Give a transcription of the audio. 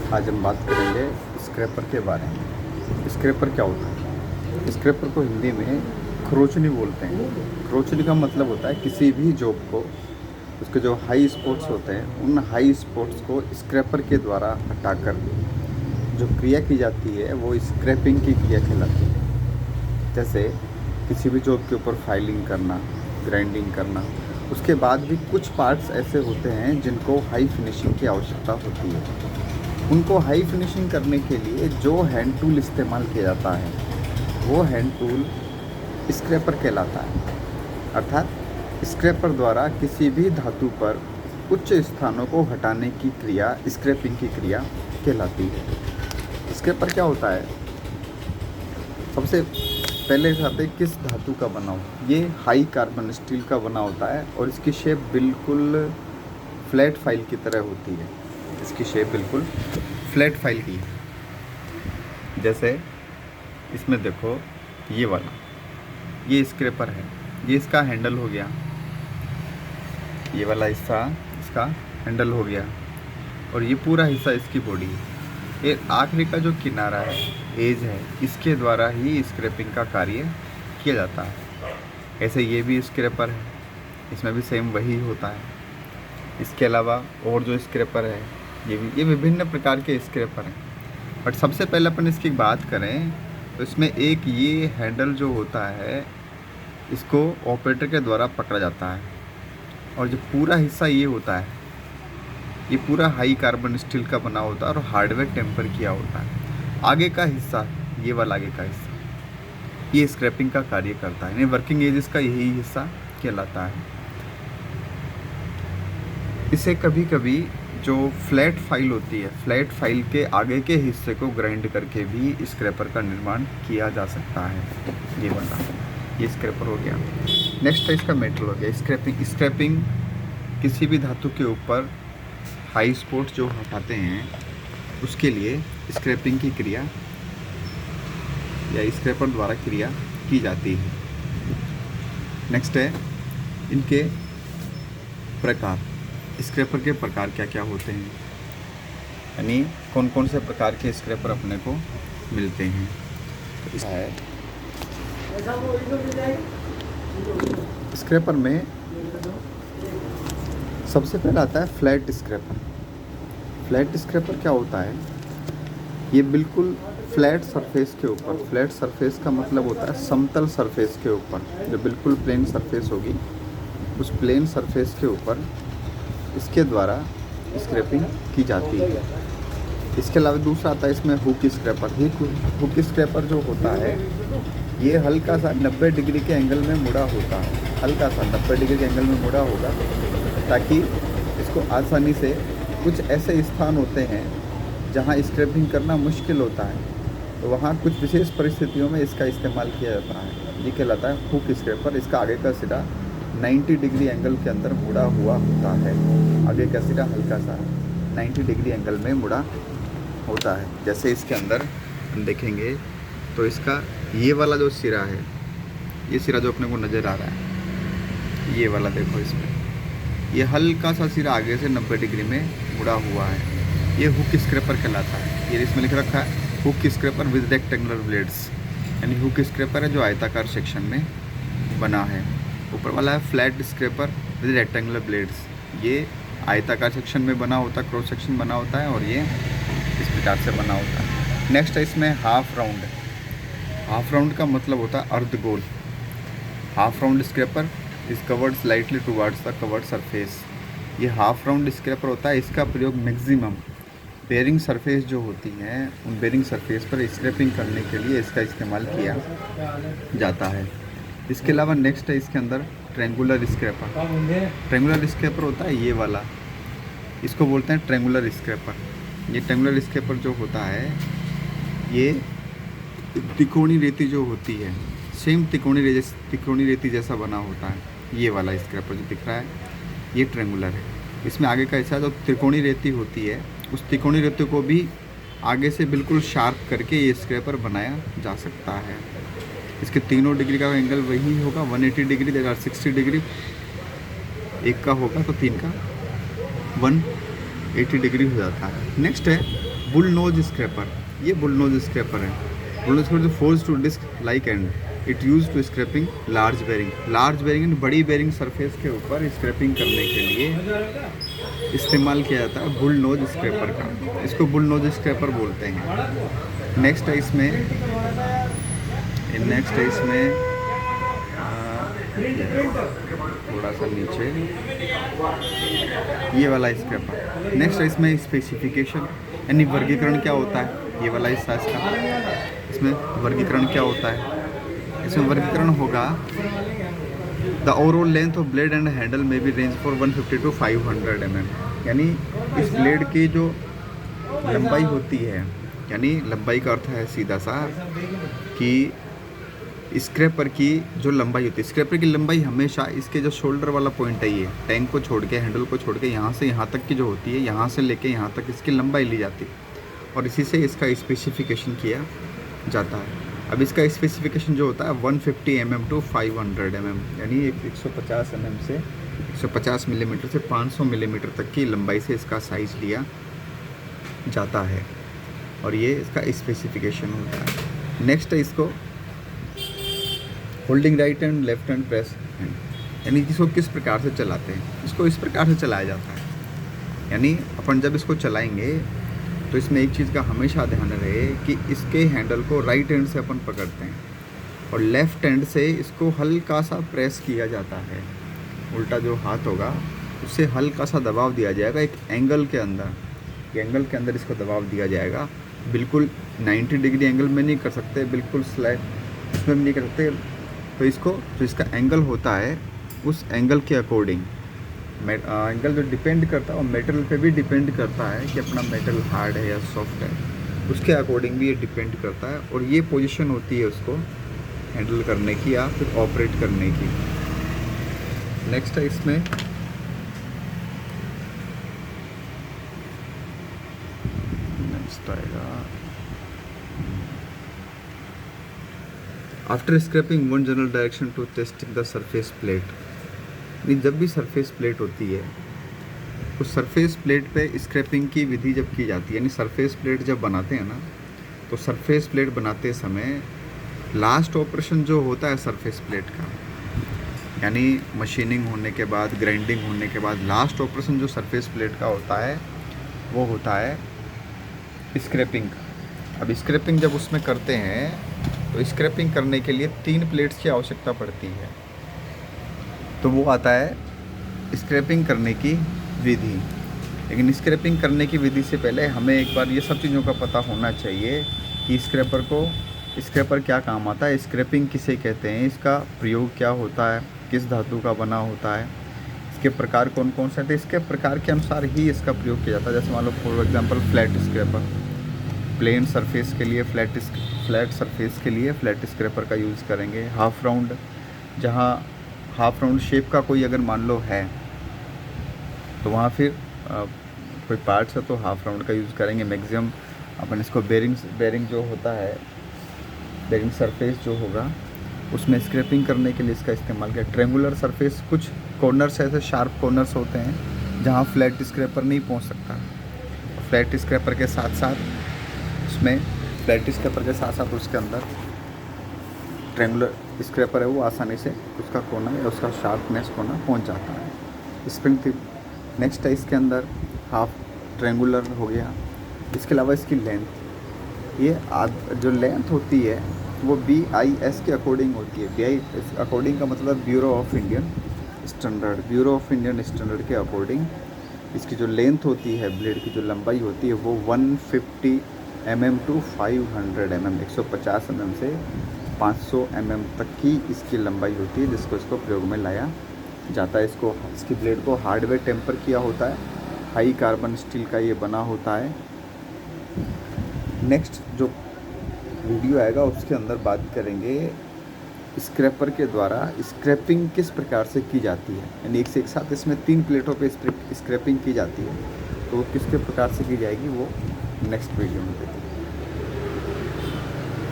आज हम बात करेंगे स्क्रैपर के बारे में। स्क्रैपर क्या होता है? स्क्रैपर को हिंदी में खरोचनी बोलते हैं। खरोचनी का मतलब होता है किसी भी जॉब को, उसके जो हाई स्पॉट्स होते हैं उन हाई स्पॉट्स को स्क्रैपर के द्वारा हटाकर जो क्रिया की जाती है वो स्क्रैपिंग की क्रिया कहलाती है। जैसे किसी भी जॉब के ऊपर फाइलिंग करना, ग्राइंडिंग करना। उसके बाद भी कुछ पार्ट्स ऐसे होते हैं जिनको हाई फिनिशिंग की आवश्यकता होती है। उनको हाई फिनिशिंग करने के लिए जो हैंड टूल इस्तेमाल किया जाता है वो हैंड टूल स्क्रैपर कहलाता है। अर्थात स्क्रैपर द्वारा किसी भी धातु पर उच्च स्थानों को हटाने की क्रिया स्क्रैपिंग की क्रिया कहलाती है। स्क्रैपर क्या होता है? सबसे पहले आते हैं किस धातु का बना हो। ये हाई कार्बन स्टील का बना होता है और इसकी शेप बिल्कुल फ्लैट फाइल की तरह होती है। इसकी शेप बिल्कुल फ्लैट फाइल की है। जैसे इसमें देखो, ये वाला ये स्क्रैपर है, ये इसका हैंडल हो गया, ये वाला हिस्सा इसका हैंडल हो गया और ये पूरा हिस्सा इसकी बॉडी है। ये आखिरी का जो किनारा है, एज है, इसके द्वारा ही स्क्रैपिंग का कार्य किया जाता है। ऐसे ये भी स्क्रैपर है, इसमें भी सेम वही होता है। इसके अलावा और जो स्क्रैपर है ये विभिन्न प्रकार के स्क्रैपर हैं। बट सबसे पहले अपन इसकी बात करें तो इसमें एक ये हैंडल जो होता है इसको ऑपरेटर के द्वारा पकड़ा जाता है और जो पूरा हिस्सा ये होता है ये पूरा हाई कार्बन स्टील का बना होता है और हार्डवेयर टेम्पर किया होता है। आगे का हिस्सा, ये वाला आगे का हिस्सा, ये स्क्रैपिंग का कार्य करता है, यानी वर्किंग एजेस का यही हिस्सा कहलाता है। इसे कभी कभी जो फ्लैट फाइल होती है, फ्लैट फाइल के आगे के हिस्से को ग्राइंड करके भी स्क्रैपर का निर्माण किया जा सकता है। ये वाला ये स्क्रैपर हो गया। नेक्स्ट है इसका मेटल हो गया स्क्रैपिंग। स्क्रैपिंग किसी भी धातु के ऊपर हाई स्पॉट जो हटाते हैं उसके लिए स्क्रैपिंग की क्रिया या स्क्रैपर द्वारा क्रिया की जाती है। नेक्स्ट है इनके प्रकार। स्क्रैपर के प्रकार क्या क्या होते हैं, यानी कौन कौन से प्रकार के स्क्रैपर अपने को मिलते हैं। तो स्क्रैपर में सबसे पहला आता है फ्लैट स्क्रैपर। फ्लैट स्क्रैपर क्या होता है? ये बिल्कुल फ्लैट सरफेस के ऊपर, फ्लैट सरफेस का मतलब होता है समतल सरफेस के ऊपर, जो बिल्कुल प्लेन सरफेस होगी उस प्लेन सरफेस के ऊपर इसके द्वारा स्क्रैपिंग की जाती है। इसके अलावा दूसरा आता है इसमें हुक स्क्रैपर। हुक स्क्रैपर जो होता है ये हल्का सा 90 डिग्री के एंगल में मुड़ा होता है, हल्का सा 90 डिग्री के एंगल में मुड़ा होगा ताकि इसको आसानी से, कुछ ऐसे स्थान होते हैं जहां स्क्रैपिंग करना मुश्किल होता है तो वहां कुछ विशेष परिस्थितियों में इसका इस्तेमाल किया जाता है। ये कहलाता है हुक स्क्रैपर। इसका आगे का सिरा 90 डिग्री एंगल के अंदर मुड़ा हुआ होता है, आगे का सिरा हल्का सा 90 डिग्री एंगल में मुड़ा होता है। जैसे इसके अंदर हम देखेंगे तो इसका ये वाला जो सिरा है, ये सिरा जो अपने को नज़र आ रहा है, ये वाला देखो, इसमें ये हल्का सा सिरा आगे से 90 डिग्री में मुड़ा हुआ है। ये हुक स्क्रैपर कहलाता है। ये इसमें लिख रखा है hook scraper with rectangular blades, यानी हुक स्क्रैपर है जो आयताकार सेक्शन में बना है। ऊपर वाला है flat scraper with rectangular blades, ये आयताकार सेक्शन में बना होता है, क्रॉस सेक्शन बना होता है और ये इस प्रकार से बना होता है। नेक्स्ट है इसमें हाफ राउंड। हाफ राउंड का मतलब होता है अर्ध गोल। Half round scraper is covered slightly towards the covered surface. ये हाफ राउंड स्क्रैपर होता है। इसका प्रयोग मैक्सिमम बेयरिंग सरफेस जो होती हैं उन बेयरिंग सरफेस पर स्क्रैपिंग करने के लिए इसका इस्तेमाल किया जाता है। इसके अलावा नेक्स्ट है इसके अंदर ट्रेंगुलर स्क्रैपर। ट्रेंगुलर स्क्रैपर होता है ये वाला, इसको बोलते हैं ट्रेंगुलर स्क्रैपर। ये ट्रेंगुलर स्क्रैपर जो होता है ये त्रिकोणी रेती जो होती है, सेम त्रिकोणी रेती जैसा बना होता है। ये वाला स्क्रैपर जो दिख रहा है ये ट्रेंगुलर है। इसमें आगे का हिस्सा जो त्रिकोणी रेती होती है उस त्रिकोणी रेती को भी आगे से बिल्कुल शार्प करके ये स्क्रैपर बनाया जा सकता है। इसके तीनों डिग्री का एंगल वही होगा, 180 डिग्री, 60 डिग्री, एक का होगा तो तीन का 180 डिग्री हो जाता है। नेक्स्ट है बुल नोज स्क्रैपर, ये बुल नोज स्क्रैपर है। Bull nose scraper force to disc like and, it use to scraping large bearing बड़ी बेरिंग सरफेस के ऊपर स्क्रैपिंग करने के लिए इस्तेमाल किया जाता है बुल नोज स्क्रैपर का। इसको बुल नोज स्क्रैपर बोलते हैं। नेक्स्ट है इसमें थोड़ा सा नीचे ये वाला स्क्रैपर। नेक्स्ट है इसमें स्पेसिफिकेशन, यानी वर्गीकरण क्या होता है। ये वाला हिस्सा इसका, इसमें वर्गीकरण क्या होता है। इसमें वर्गीकरण होगा the overall length of blade and handle में भी रेंज फॉर 150 to 500 mm, यानी इस ब्लेड की जो लंबाई होती है, यानी लंबाई का अर्थ है सीधा सा कि स्क्रैपर की जो लंबाई होती है, स्क्रैपर की लंबाई हमेशा इसके जो शोल्डर वाला पॉइंट है, ये टैंक को छोड़ के, हैंडल को छोड़ के, यहाँ से यहाँ तक की जो होती है, यहाँ से लेके यहाँ तक इसकी लंबाई ली जाती है और इसी से इसका स्पेसिफिकेशन किया जाता है। अब इसका स्पेसिफिकेशन जो होता है 150 mm to 500 mm, यानी 150 mm से 150 मिलीमीटर से 500 मिलीमीटर तक की लंबाई से इसका साइज़ लिया जाता है और ये इसका स्पेसिफिकेशन होता है। नेक्स्ट है इसको holding right and left hand press hand, यानी इसको किस प्रकार से चलाते हैं। इसको इस प्रकार से चलाया जाता है, यानी अपन जब इसको चलाएंगे तो इसमें एक चीज़ का हमेशा ध्यान रहे कि इसके हैंडल को राइट हैंड से अपन पकड़ते हैं और लेफ़्ट हैंड से इसको हल्का सा प्रेस किया जाता है। उल्टा जो हाथ होगा उससे हल्का सा दबाव दिया जाएगा एक एंगल के अंदर। एंगल के अंदर इसको दबाव दिया जाएगा। बिल्कुल 90 डिग्री एंगल में नहीं कर सकते, बिल्कुल स्लैट इसमें नहीं कर सकते। तो इसको जो इसका एंगल होता है उस एंगल के अकॉर्डिंग एंगल जो डिपेंड करता है और मेटल पे भी डिपेंड करता है कि अपना मेटल हार्ड है या सॉफ्ट है, उसके अकॉर्डिंग भी ये डिपेंड करता है। और ये पोजीशन होती है उसको हैंडल करने की या फिर ऑपरेट करने की। नेक्स्ट है इसमें नेक्स्ट आएगा after scraping one general direction to testing the surface plate. जब भी सरफेस प्लेट होती है उस सरफेस प्लेट पे स्क्रैपिंग की विधि जब की जाती है, यानी सरफेस प्लेट जब बनाते हैं ना, तो सरफेस प्लेट बनाते समय लास्ट ऑपरेशन जो होता है सरफेस प्लेट का, यानी मशीनिंग होने के बाद, ग्राइंडिंग होने के बाद लास्ट ऑपरेशन जो सरफेस प्लेट का होता है वो होता है स्क्रैपिंग। अब स्क्रैपिंग जब उसमें करते हैं तो स्क्रैपिंग करने के लिए 3 प्लेट्स की आवश्यकता पड़ती है। तो वो आता है स्क्रैपिंग करने की विधि। लेकिन स्क्रैपिंग करने की विधि से पहले हमें एक बार ये सब चीज़ों का पता होना चाहिए कि स्क्रैपर क्या काम आता है, स्क्रैपिंग किसे कहते हैं, इसका प्रयोग क्या होता है, किस धातु का बना होता है, इसके प्रकार कौन कौन से हैं। इसके प्रकार के अनुसार ही इसका प्रयोग किया जाता है। जैसे मान लो for example flat scraper, plane surface के लिए फ्लैट सरफेस के लिए फ्लैट स्क्रैपर का यूज़ करेंगे। हाफ राउंड, जहाँ हाफ राउंड शेप का कोई अगर मान लो है तो वहाँ फिर कोई पार्ट्स है तो हाफ राउंड का यूज़ करेंगे। मैक्सिमम अपन इसको बेरिंग जो होता है, बेरिंग सरफेस जो होगा उसमें स्क्रैपिंग करने के लिए इसका इस्तेमाल किया। ट्रेंगुलर सरफेस, कुछ कॉर्नर्स ऐसे शार्प कॉर्नर्स होते हैं जहाँ फ्लैट स्क्रैपर नहीं पहुँच सकता। फ्लैट स्क्रैपर के साथ साथ उसमें फ्लैट स्क्रैपर के साथ साथ उसके अंदर ट्रेंगुलर स्क्रैपर है, वो आसानी से उसका कोना या उसका शार्पनेस कोना पहुंच जाता है। स्प्रिंग टिप नेक्स्ट है इसके अंदर हाफ ट्रेंगुलर हो गया। इसके अलावा इसकी लेंथ, ये जो लेंथ होती है वो BIS के अकॉर्डिंग होती है। BIS अकॉर्डिंग का मतलब ब्यूरो ऑफ इंडियन स्टैंडर्ड के अकॉर्डिंग इसकी जो लेंथ होती है, ब्लेड की जो लंबाई होती है वो 150 mm to 500 mm, 150 mm से 500 mm तक की इसकी लंबाई होती है, जिसको इसको प्रयोग में लाया जाता है। इसकी ब्लेड को हार्डवेयर टेम्पर किया होता है, हाई कार्बन स्टील का ये बना होता है। नेक्स्ट जो वीडियो आएगा उसके अंदर बात करेंगे स्क्रैपर के द्वारा स्क्रैपिंग किस प्रकार से की जाती है, यानी एक साथ इसमें 3 प्लेटों पे स्क्रैपिंग की जाती है, तो किसके प्रकार से की जाएगी वो नेक्स्ट वीडियो में देखते हैं।